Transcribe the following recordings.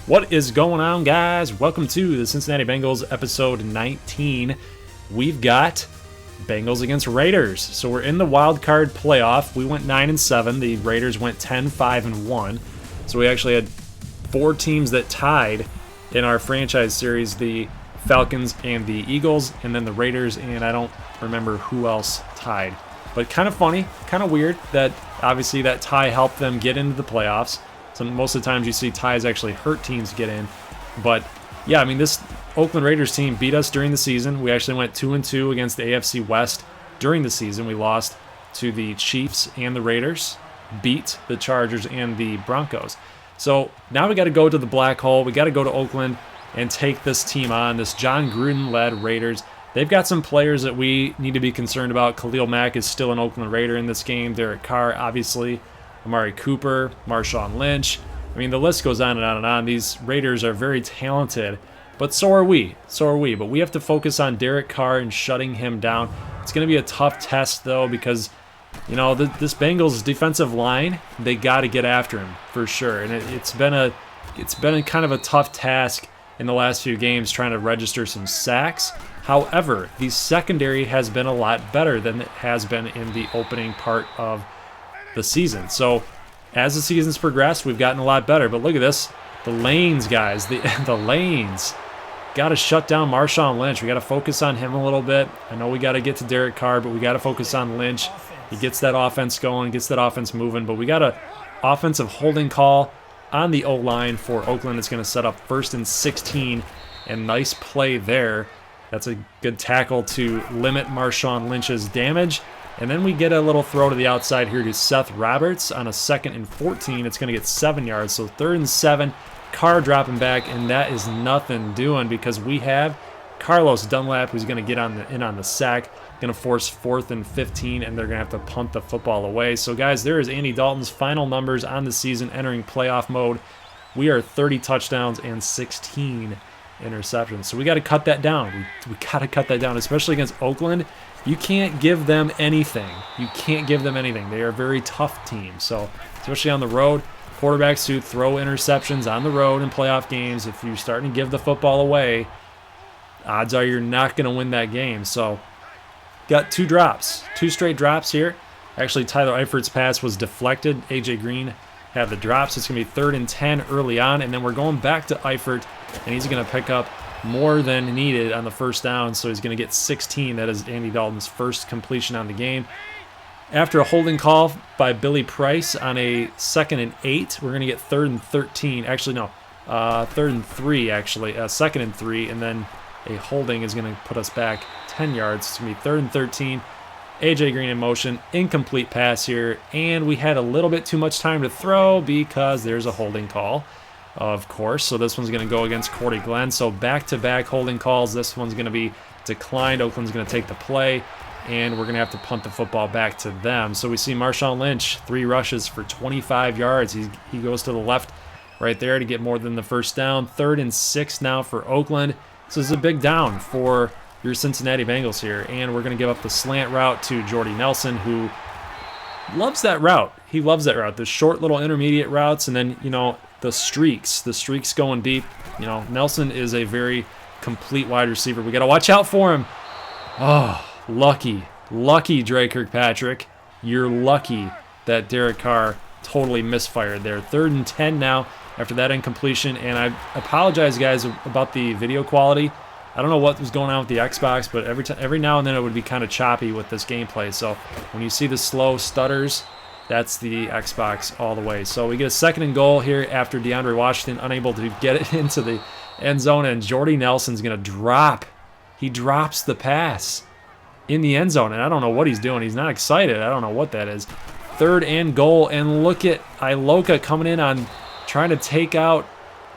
What is going on, guys? Welcome to the Cincinnati Bengals episode 19. We've got Bengals against Raiders. So we're in the wild card playoff. We went 9-7. The Raiders went 10-5-1. So we actually had 4 teams that tied in our franchise series, the Falcons and the Eagles, and then the Raiders, and I don't remember who else tied. But kind of funny, kind of weird that obviously that tie helped them get into the playoffs. So most of the times you see ties actually hurt teams get in. But yeah, I mean, this Oakland Raiders team beat us during the season. We actually went 2-2 against the AFC West during the season. We lost to the Chiefs and the Raiders, beat the Chargers and the Broncos. So now we got to go to the black hole. We got to go to Oakland and take this team on, this John Gruden-led Raiders. They've got some players that we need to be concerned about. Khalil Mack is still an Oakland Raider in this game. Derek Carr, obviously. Amari Cooper, Marshawn Lynch. I mean, the list goes on and on and on. These Raiders are very talented, but so are we. But we have to focus on Derek Carr and shutting him down. It's going to be a tough test, though, because, you know, this Bengals defensive line, they got to get after him for sure. And it's been a kind of a tough task in the last few games trying to register some sacks. However, the secondary has been a lot better than it has been in the opening part of the season. So as the season's progressed, we've gotten a lot better. But look at this. The lanes, guys. The lanes. Got to shut down Marshawn Lynch. We got to focus on him a little bit. I know we got to get to Derek Carr, but we got to focus on Lynch. He gets that offense going, gets that offense moving. But we got a offensive holding call on the O-line for Oakland. It's going to set up 1st and 16. And nice play there. That's a good tackle to limit Marshawn Lynch's damage. And then we get a little throw to the outside here to Seth Roberts on a 2nd and 14. It's going to get 7 yards. So 3rd and 7, Carr dropping back, and that is nothing doing because we have Carlos Dunlap, who's going to get in on the sack, going to force 4th and 15, and they're going to have to punt the football away. So, guys, there is Andy Dalton's final numbers on the season entering playoff mode. We are 30 touchdowns and 16 interceptions. So we got to cut that down. We got to cut that down, especially against Oakland. You can't give them anything. They are a very tough team. So, especially on the road, quarterbacks who throw interceptions on the road in playoff games, if you're starting to give the football away, odds are you're not going to win that game. So, got 2 straight drops here. Actually, Tyler Eifert's pass was deflected. A.J. Green had the drops. It's going to be 3rd and 10 early on, and then we're going back to Eifert, and he's going to pick up more than needed on the first down, so he's going to get 16. That is Andy Dalton's first completion on the game. After a holding call by Billy Price on a 2nd and 8, we're going to get 3rd and 13. Actually, no, 3rd and 3, actually. 2nd and 3, and then a holding is going to put us back 10 yards. It's going to be 3rd and 13. A.J. Green in motion, incomplete pass here, and we had a little bit too much time to throw because there's a holding call, of course. So this one's going to go against Cordy Glenn. So back-to-back holding calls. This one's going to be declined. Oakland's going to take the play, and we're going to have to punt the football back to them. So we see Marshawn Lynch, 3 rushes for 25 yards. He goes to the left right there to get more than the first down. 3rd and 6 now for Oakland. So this is a big down for your Cincinnati Bengals here, and we're going to give up the slant route to Jordy Nelson, who loves that route. He loves that route, the short little intermediate routes, and then, you know, the streaks going deep. You know, Nelson is a very complete wide receiver. We got to watch out for him. Oh, lucky Dre Kirkpatrick. You're lucky that Derek Carr totally misfired there. 3rd and 10 now after that incompletion, and I apologize, guys, about the video quality. I don't know what was going on with the Xbox, but every now and then it would be kind of choppy with this gameplay. So when you see the slow stutters, that's the Xbox all the way. So we get a 2nd and goal here after DeAndre Washington unable to get it into the end zone, and Jordy Nelson's going to drop. He drops the pass in the end zone, and I don't know what he's doing. He's not excited. I don't know what that is. 3rd and goal, and look at Iloka coming in on trying to take out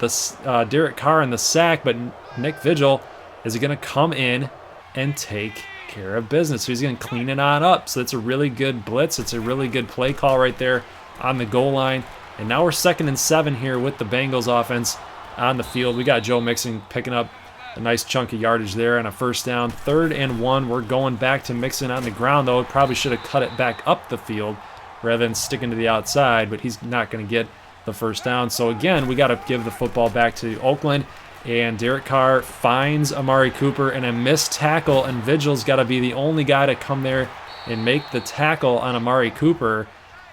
the Derek Carr in the sack, but Nick Vigil is going to come in and take care of business. So he's going to clean it on up. So it's a really good blitz. It's a really good play call right there on the goal line. And now we're 2nd and 7 here with the Bengals offense on the field. We got Joe Mixon picking up a nice chunk of yardage there on a first down. 3rd and 1. We're going back to Mixon on the ground, though. Probably should have cut it back up the field rather than sticking to the outside, but he's not going to get the first down. So again, we got to give the football back to Oakland, and Derek Carr finds Amari Cooper and a missed tackle, and Vigil's got to be the only guy to come there and make the tackle on Amari Cooper.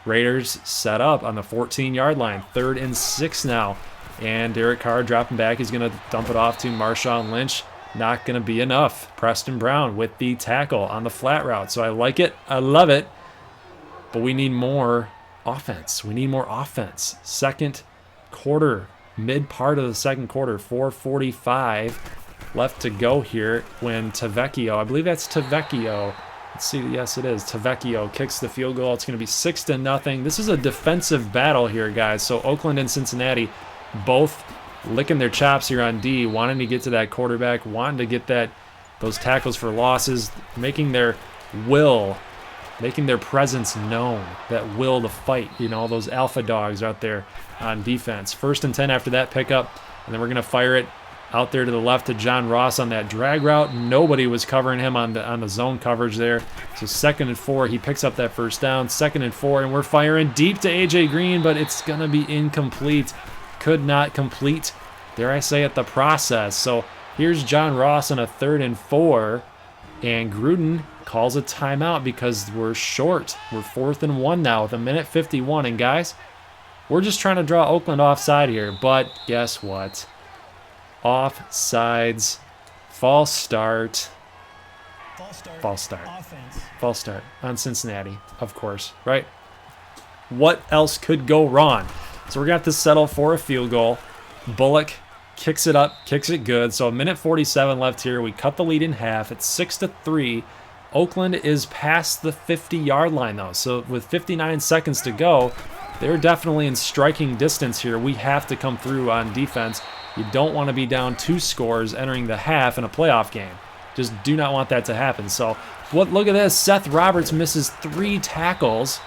Raiders set up on the 14-yard line, 3rd and 6 now, and Derek Carr dropping back. He's going to dump it off to Marshawn Lynch. Not going to be enough. Preston Brown with the tackle on the flat route. So I like it. I love it. But we need more offense. We need more offense. Second quarter, mid part of the second quarter, 4:45 left to go here when Tavecchio, I believe that's Tavecchio. Let's see. Yes, it is. Tavecchio kicks the field goal. It's going to be 6-0. This is a defensive battle here, guys. So Oakland and Cincinnati both licking their chops here on D, wanting to get to that quarterback, wanting to get those tackles for losses, making their presence known, that will to fight. You know, those alpha dogs out there on defense. 1st and 10 after that pickup, and then we're going to fire it out there to the left to John Ross on that drag route. Nobody was covering him on the zone coverage there. So 2nd and 4, he picks up that first down. 2nd and 4, and we're firing deep to A.J. Green, but it's going to be incomplete. Could not complete, dare I say it, the process. So here's John Ross on a 3rd and 4, and Gruden calls a timeout because we're short. We're 4th and 1 now with 1:51, and guys, we're just trying to draw Oakland offside here, but guess what? Offsides, false start on Cincinnati, of course, right? What else could go wrong? So we're going to have to settle for a field goal. Bullock kicks it up, kicks it good. So 1:47 left here. We cut the lead in half. It's 6-3. Oakland is past the 50-yard line, though. So with 59 seconds to go, they're definitely in striking distance here. We have to come through on defense. You don't want to be down 2 scores entering the half in a playoff game. Just do not want that to happen. So look at this. Seth Roberts misses 3 tackles.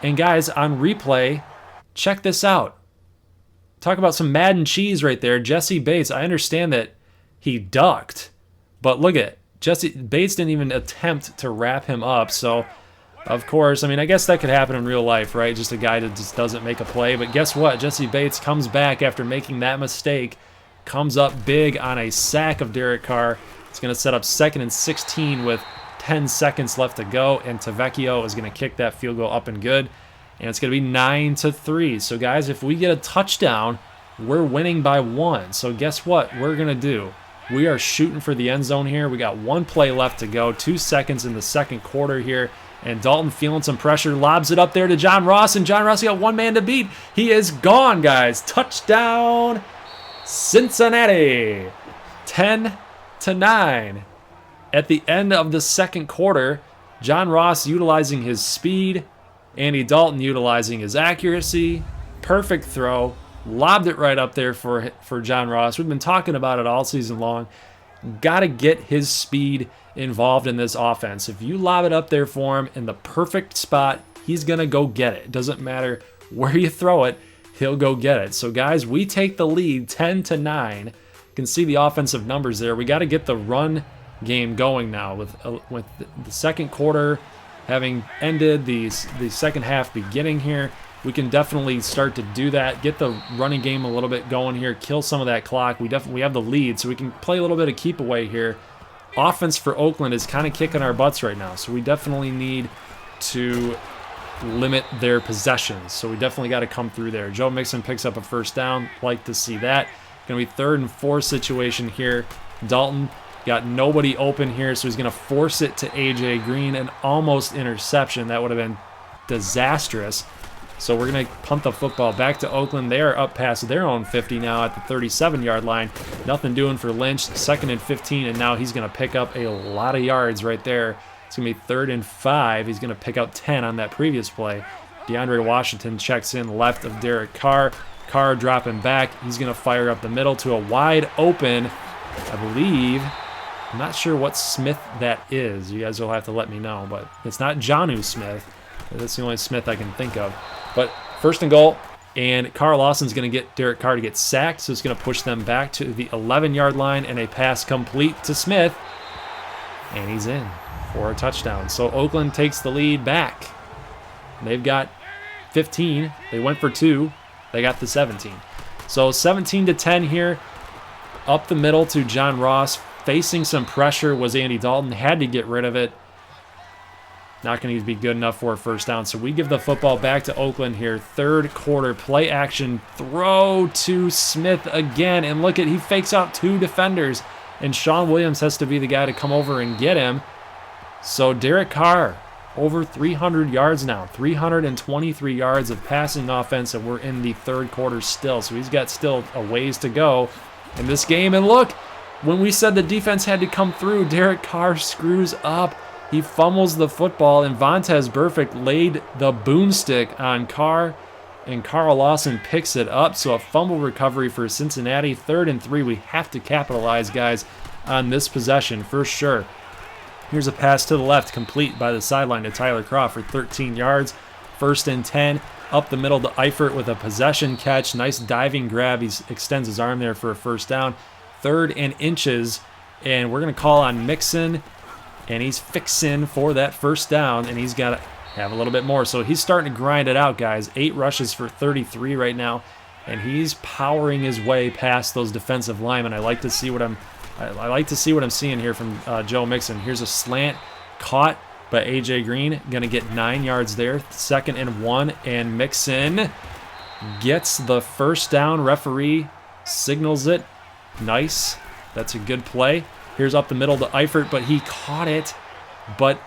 And guys, on replay, check this out. Talk about some Madden cheese right there. Jesse Bates, I understand that he ducked, but look at Jesse Bates didn't even attempt to wrap him up. So, of course, I mean, I guess that could happen in real life, right? Just a guy that just doesn't make a play. But guess what? Jesse Bates comes back after making that mistake, comes up big on a sack of Derek Carr. It's going to set up 2nd and 16 with 10 seconds left to go, and Tavecchio is going to kick that field goal up and good. And it's going to be 9-3. So, guys, if we get a touchdown, we're winning by 1. So, guess what we're going to do? We are shooting for the end zone here. We got 1 play left to go, 2 seconds in the second quarter here. And Dalton feeling some pressure, lobs it up there to John Ross. And John Ross got 1 man to beat. He is gone, guys. Touchdown, Cincinnati. 10-9. At the end of the second quarter, John Ross utilizing his speed, Andy Dalton utilizing his accuracy, perfect throw, lobbed it right up there for John Ross. We've been talking about it all season long. Got to get his speed involved in this offense. If you lob it up there for him in the perfect spot, he's going to go get it. It doesn't matter where you throw it, he'll go get it. So, guys, we take the lead 10-9. You can see the offensive numbers there. We got to get the run game going now with the second quarter having ended, the second half beginning here. We can definitely start to do that, get the running game a little bit going here, kill some of that clock. We have the lead, so we can play a little bit of keep away here. Offense for Oakland is kind of kicking our butts right now, so we definitely need to limit their possessions. So we definitely got to come through there. Joe Mixon picks up a first down. Like to see that. Going to be 3rd and 4 situation here. Dalton got nobody open here, so he's going to force it to A.J. Green, an almost interception. That would have been disastrous. So we're going to punt the football back to Oakland. They are up past their own 50 now at the 37-yard line. Nothing doing for Lynch. 2nd and 15, and now he's going to pick up a lot of yards right there. It's going to be 3rd and 5. He's going to pick up 10 on that previous play. DeAndre Washington checks in left of Derek Carr. Carr dropping back. He's going to fire up the middle to a wide open, I believe. I'm not sure what Smith that is. You guys will have to let me know, but it's not Jonnu Smith. That's the only Smith I can think of. But 1st and goal, and Carl Lawson's going to get Derek Carr to get sacked, so it's going to push them back to the 11-yard line, and a pass complete to Smith, and he's in for a touchdown. So Oakland takes the lead back. They've got 15. They went for 2. They got the 17. So 17-10 here. Up the middle to John Ross. Facing some pressure was Andy Dalton. Had to get rid of it. Not going to be good enough for a first down. So we give the football back to Oakland here. Third quarter, play action, throw to Smith again. And look at, he fakes out 2 defenders. And Sean Williams has to be the guy to come over and get him. So Derek Carr, over 300 yards now. 323 yards of passing offense, and we're in the third quarter still. So he's got still a ways to go in this game. And look, when we said the defense had to come through, Derek Carr screws up. He fumbles the football, and Vontaze Burfict laid the boomstick on Carr, and Carl Lawson picks it up. So a fumble recovery for Cincinnati. 3rd and 3. We have to capitalize, guys, on this possession for sure. Here's a pass to the left, complete by the sideline to Tyler Croft for 13 yards. 1st and 10. Up the middle to Eifert with a possession catch. Nice diving grab. He extends his arm there for a first down. 3rd and inches, and we're going to call on Mixon, and he's fixing for that first down, and he's got to have a little bit more. So he's starting to grind it out, guys. 8 rushes for 33 right now, and he's powering his way past those defensive linemen. I like to see what I'm seeing here from Joe Mixon. Here's a slant caught by A.J. Green. Going to get 9 yards there. 2nd and 1, and Mixon gets the first down. Referee signals it. Nice. That's a good play. Here's up the middle to Eifert, but he caught it. But,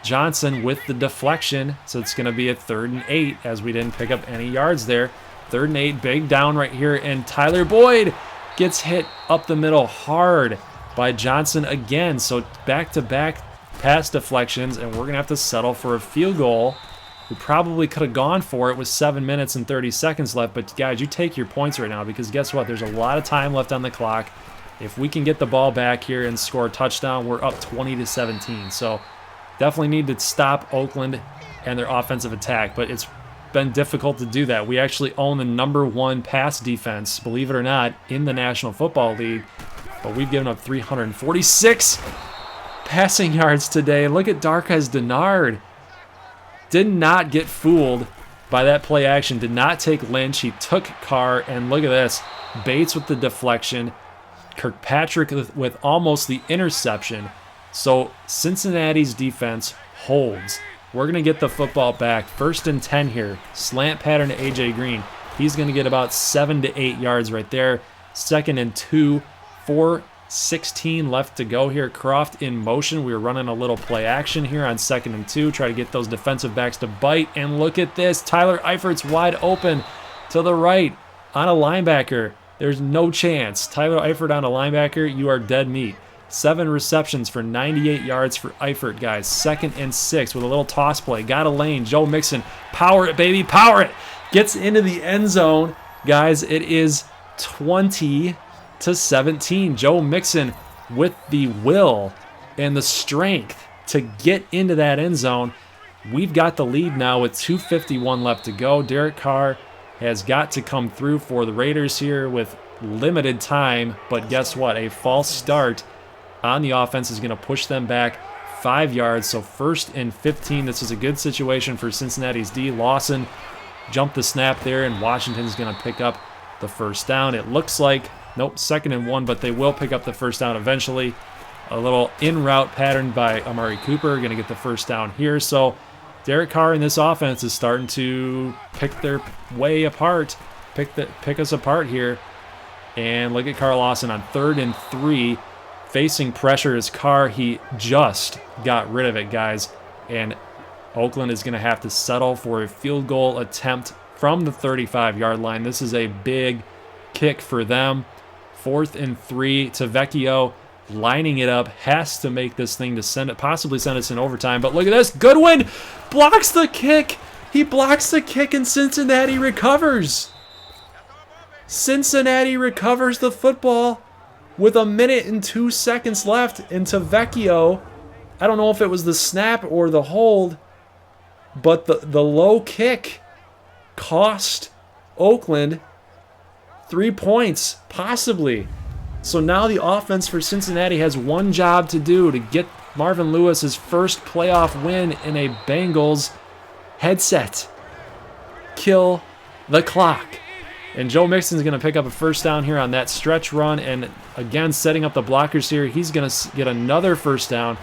Johnson with the deflection. So it's going to be a 3rd and 8 as we didn't pick up any yards there. 3rd and 8, big down right here, and Tyler Boyd gets hit up the middle hard by Johnson again. So back-to-back pass deflections, and we're going to have to settle for a field goal. We probably could have gone for it with 7 minutes and 30 seconds left, but guys, you take your points right now, because guess what? There's a lot of time left on the clock. If we can get the ball back here and score a touchdown, we're up 20-17. So definitely need to stop Oakland and their offensive attack, but it's been difficult to do that. We actually own the #1 pass defense, believe it or not, in the National Football League, but we've given up 346 passing yards today. Look at Darqueze Dennard. Did not get fooled by that play action. Did not take Lynch. He took Carr, and look at this. Bates with the deflection. Kirkpatrick with almost the interception. So Cincinnati's defense holds. We're going to get the football back. 1st and 10 here. Slant pattern to A.J. Green. He's going to get about 7 to 8 yards right there. 2nd and 2. 4:16 left to go here. Croft in motion. We were running a little play action here on 2nd and 2. Try to get those defensive backs to bite. And look at this. Tyler Eifert's wide open to the right on a linebacker. There's no chance. Tyler Eifert on a linebacker, you are dead meat. 7 receptions for 98 yards for Eifert, guys. 2nd and 6 with a little toss play. Got a lane. Joe Mixon. Power it, baby. Power it. Gets into the end zone. Guys, it is 20-17. Joe Mixon with the will and the strength to get into that end zone. We've got the lead now with 2:51 left to go. Derek Carr has got to come through for the Raiders here with limited time, but guess what? A false start on the offense is going to push them back 5 yards. So 1st and 15. This is a good situation for Cincinnati's D. Lawson jumped the snap there, and Washington's going to pick up the first down. It looks like, nope, 2nd and 1, but they will pick up the first down eventually. A little in-route pattern by Amari Cooper, going to get the first down here. So Derek Carr in this offense is starting to pick their way apart, pick us apart here. And look at Carl Lawson on 3rd and 3, facing pressure as Carr. He just got rid of it, guys. And Oakland is going to have to settle for a field goal attempt from the 35-yard line. This is a big kick for them. 4th and 3 to Vecchio. Lining it up, has to make this thing to possibly send us in overtime. But look at this. Goodwin blocks the kick. He blocks the kick, and Cincinnati recovers. Cincinnati recovers the football with 1 minute and 2 seconds left. And to Vecchio, I don't know if it was the snap or the hold, but the low kick cost Oakland 3 points, possibly. So now the offense for Cincinnati has one job to do to get Marvin Lewis his first playoff win in a Bengals headset. Kill the clock. And Joe Mixon's going to pick up a first down here on that stretch run. And again, setting up the blockers here. He's going to get another first down.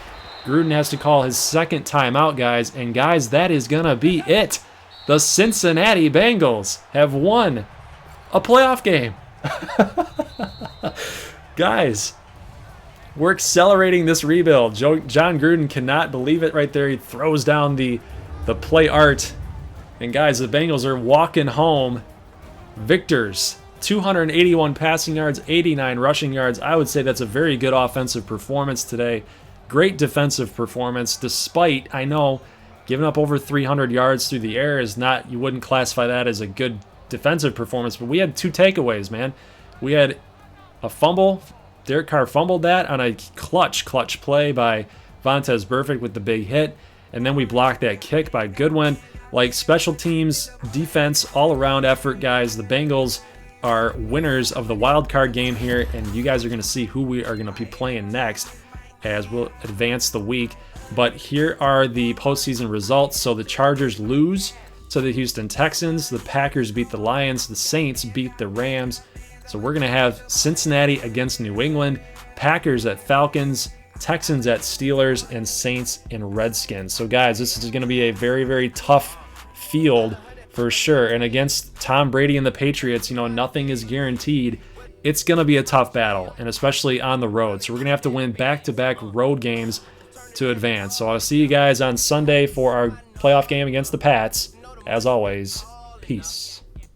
Gruden has to call his second timeout, guys. And guys, that is going to be it. The Cincinnati Bengals have won a playoff game. Guys, we're accelerating this rebuild. John Gruden cannot believe it right there. He throws down the play art. And guys, the Bengals are walking home victors. 281 passing yards, 89 rushing yards. I would say that's a very good offensive performance today. Great defensive performance, despite, I know, giving up over 300 yards through the air is not, you wouldn't classify that as a good defensive performance, but we had 2 takeaways, man. We had a fumble. Derek Carr fumbled that on a clutch play by Vontaze Burfict with the big hit, and then we blocked that kick by Goodwin. Like, special teams, defense, all-around effort, guys. The Bengals are winners of the wild card game here, and you guys are going to see who we are going to be playing next as we'll advance the week. But here are the postseason results. So the Chargers lose to the Houston Texans. The Packers beat the Lions. The Saints beat the Rams. So we're going to have Cincinnati against New England, Packers at Falcons, Texans at Steelers, and Saints and Redskins. So guys, this is going to be a very, very tough field for sure. And against Tom Brady and the Patriots, nothing is guaranteed. It's going to be a tough battle, and especially on the road. So we're going to have to win back-to-back road games to advance. So I'll see you guys on Sunday for our playoff game against the Pats. As always, peace.